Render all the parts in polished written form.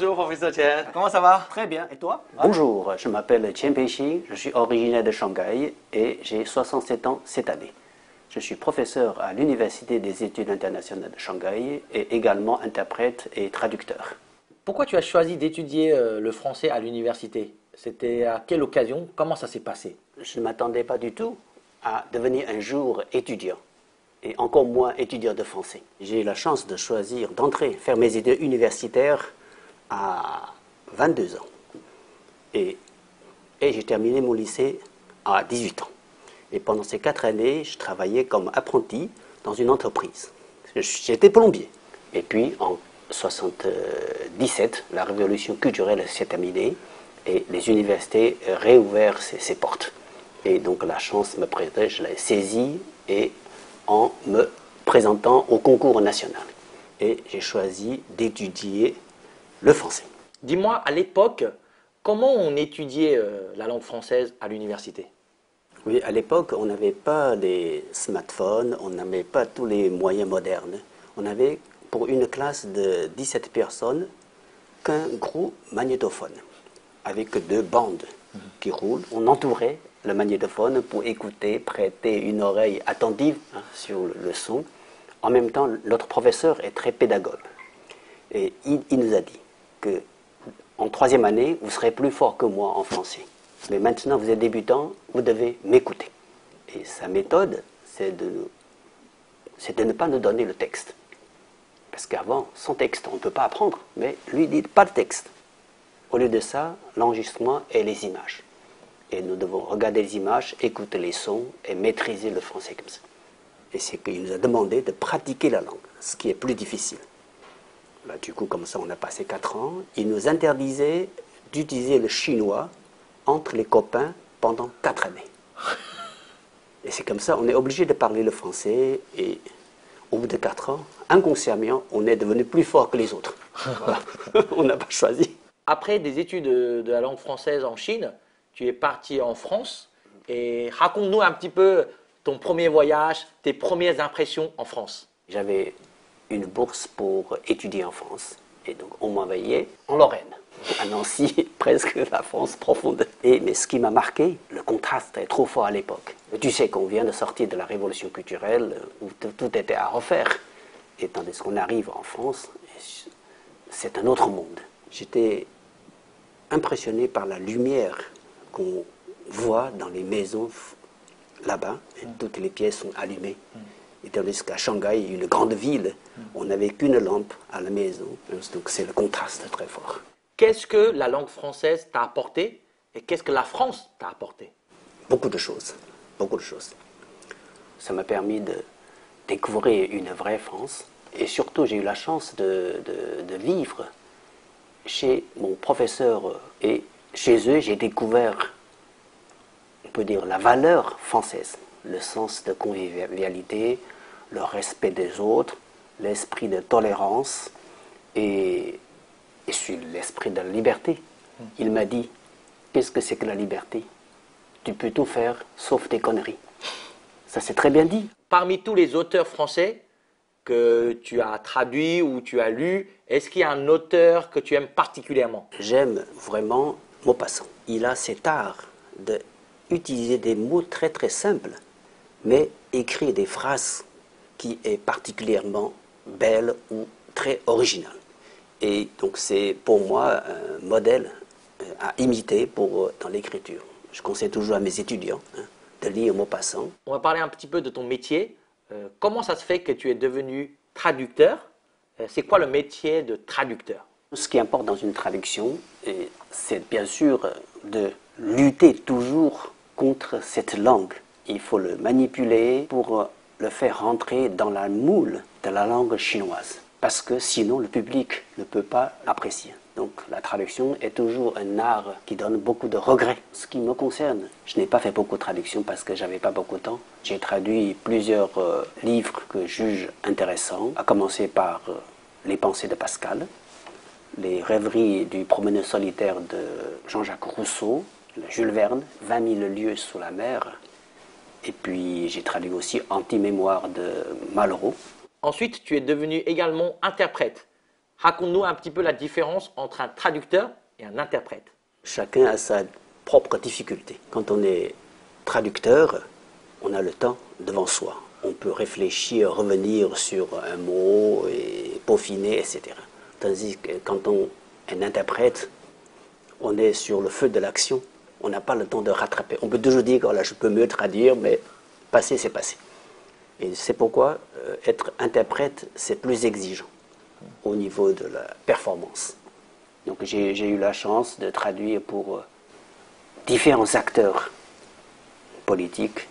Bonjour, professeur Chen. Comment ça va? Très bien. Et toi? Bonjour, je m'appelle Chen Peixi, je suis originaire de Shanghai et j'ai 67 ans cette année. Je suis professeur à l'Université des études internationales de Shanghai et également interprète et traducteur. Pourquoi tu as choisi d'étudier le français à l'université? C'était à quelle occasion? Comment ça s'est passé? Je ne m'attendais pas du tout à devenir un jour étudiant, et encore moins étudiant de français. J'ai eu la chance de choisir d'entrer, faire mes études universitaires à 22 ans. Et j'ai terminé mon lycée à 18 ans. Et pendant ces 4 années, je travaillais comme apprenti dans une entreprise. J'étais plombier. Et puis, en 1977, la révolution culturelle s'est terminée et les universités réouvert ses portes. Et donc la chance me présentait, je l'ai saisie et en me présentant au concours national. Et j'ai choisi d'étudier le français. Dis-moi, à l'époque, comment on étudiait la langue française à l'université? Oui, à l'époque, on n'avait pas des smartphones, on n'avait pas tous les moyens modernes. On avait, pour une classe de 17 personnes, qu'un gros magnétophone, avec 2 bandes qui roulent. On entourait le magnétophone pour écouter, prêter une oreille attentive sur le son. En même temps, notre professeur est très pédagogue. Et il nous a dit que en 3e année, vous serez plus fort que moi en français. Mais maintenant, vous êtes débutant, vous devez m'écouter. Et sa méthode, c'est de ne pas nous donner le texte. Parce qu'avant, sans texte, on ne peut pas apprendre. Mais lui dit pas de texte. Au lieu de ça, l'enregistrement et les images. Et nous devons regarder les images, écouter les sons et maîtriser le français comme ça. Et c'est qu'il nous a demandé de pratiquer la langue, ce qui est plus difficile. Là, du coup, comme ça, on a passé 4 ans. Il nous interdisait d'utiliser le chinois entre les copains pendant 4 années. Et c'est comme ça, on est obligé de parler le français et au bout de 4 ans, inconsciemment, on est devenu plus fort que les autres. Voilà. On n'a pas choisi. Après des études de la langue française en Chine, tu es parti en France et raconte-nous un petit peu ton premier voyage, tes premières impressions en France. J'avais une bourse pour étudier en France et donc on m'envoyait en Lorraine, à Nancy, presque la France profonde. Mais ce qui m'a marqué, le contraste est trop fort à l'époque. Tu sais qu'on vient de sortir de la révolution culturelle où tout était à refaire. Et tandis qu'on arrive en France, c'est un autre monde. J'étais impressionné par la lumière qu'on voit dans les maisons là-bas. Toutes les pièces sont allumées. Et tandis qu'à Shanghai, une grande ville, on n'avait qu'une lampe à la maison. Donc c'est le contraste très fort. Qu'est-ce que la langue française t'a apporté et qu'est-ce que la France t'a apporté? Beaucoup de choses. Beaucoup de choses. Ça m'a permis de découvrir une vraie France. Et surtout, j'ai eu la chance de vivre chez mon professeur. Et chez eux, j'ai découvert, on peut dire, la valeur française. Le sens de convivialité, le respect des autres, l'esprit de tolérance et l'esprit de la liberté. Il m'a dit, qu'est-ce que c'est que la liberté? Tu peux tout faire sauf tes conneries. Ça c'est très bien dit. Parmi tous les auteurs français que tu as traduits ou tu as lus, est-ce qu'il y a un auteur que tu aimes particulièrement? J'aime vraiment Maupassant. Il a cet art d'utiliser des mots très très simples, mais écrire des phrases qui est particulièrement belle ou très originale. Et donc c'est pour moi un modèle à imiter dans l'écriture. Je conseille toujours à mes étudiants de lire Maupassant. On va parler un petit peu de ton métier. Comment ça se fait que tu es devenu traducteur? C'est quoi le métier de traducteur? Ce qui importe dans une traduction, c'est bien sûr de lutter toujours contre cette langue. Il faut le manipuler pour le faire rentrer dans la moule de la langue chinoise. Parce que sinon, le public ne peut pas apprécier. Donc la traduction est toujours un art qui donne beaucoup de regrets. Ce qui me concerne, je n'ai pas fait beaucoup de traductions parce que j'avais pas beaucoup de temps. J'ai traduit plusieurs livres que je juge intéressants, à commencer par Les pensées de Pascal, Les rêveries du promeneur solitaire de Jean-Jacques Rousseau, Jules Verne, 20 000 lieues sous la mer. Et puis j'ai traduit aussi Anti-mémoire de Malraux. Ensuite, tu es devenu également interprète. Raconte-nous un petit peu la différence entre un traducteur et un interprète. Chacun a sa propre difficulté. Quand on est traducteur, on a le temps devant soi. On peut réfléchir, revenir sur un mot et peaufiner, etc. Tandis que quand on est un interprète, on est sur le feu de l'action. On n'a pas le temps de rattraper. On peut toujours dire que voilà, je peux mieux traduire, mais passé, c'est passé. Et c'est pourquoi être interprète, c'est plus exigeant au niveau de la performance. Donc j'ai eu la chance de traduire pour différents acteurs politiques,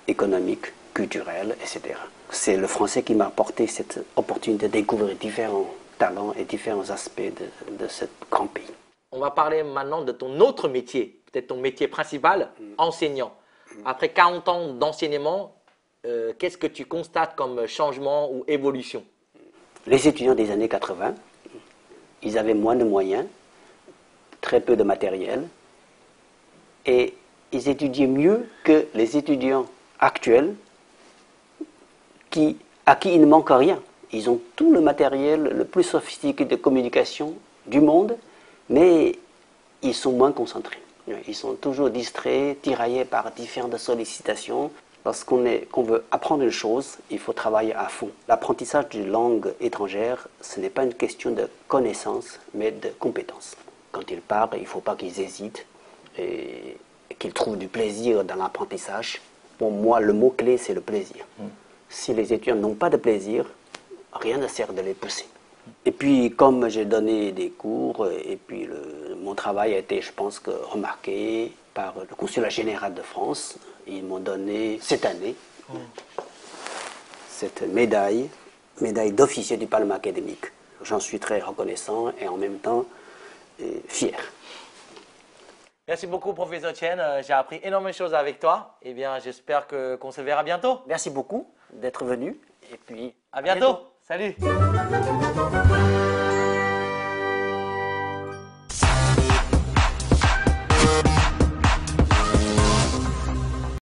économiques, culturels, etc. C'est le français qui m'a apporté cette opportunité de découvrir différents talents et différents aspects de ce grand pays. On va parler maintenant de ton autre métier, peut-être ton métier principal, enseignant. Après 40 ans d'enseignement, qu'est-ce que tu constates comme changement ou évolution? Les étudiants des années 80, ils avaient moins de moyens, très peu de matériel, et ils étudiaient mieux que les étudiants actuels à qui il ne manque rien. Ils ont tout le matériel le plus sophistiqué de communication du monde, mais ils sont moins concentrés. Ils sont toujours distraits, tiraillés par différentes sollicitations. Lorsqu'on veut apprendre une chose, il faut travailler à fond. L'apprentissage d'une langue étrangère, ce n'est pas une question de connaissance, mais de compétence. Quand ils parlent, il ne faut pas qu'ils hésitent et qu'ils trouvent du plaisir dans l'apprentissage. Pour moi, le mot-clé, c'est le plaisir. Si les étudiants n'ont pas de plaisir, rien ne sert de les pousser. Et puis, comme j'ai donné des cours, et puis mon travail a été, je pense, remarqué par le Consulat général de France. Ils m'ont donné cette année cette médaille d'officier du Parlement académique. J'en suis très reconnaissant et en même temps fier. Merci beaucoup, professeur Chen. J'ai appris énormément de choses avec toi. Eh bien, j'espère qu'on se verra bientôt. Merci beaucoup d'être venu et puis à bientôt. Salut.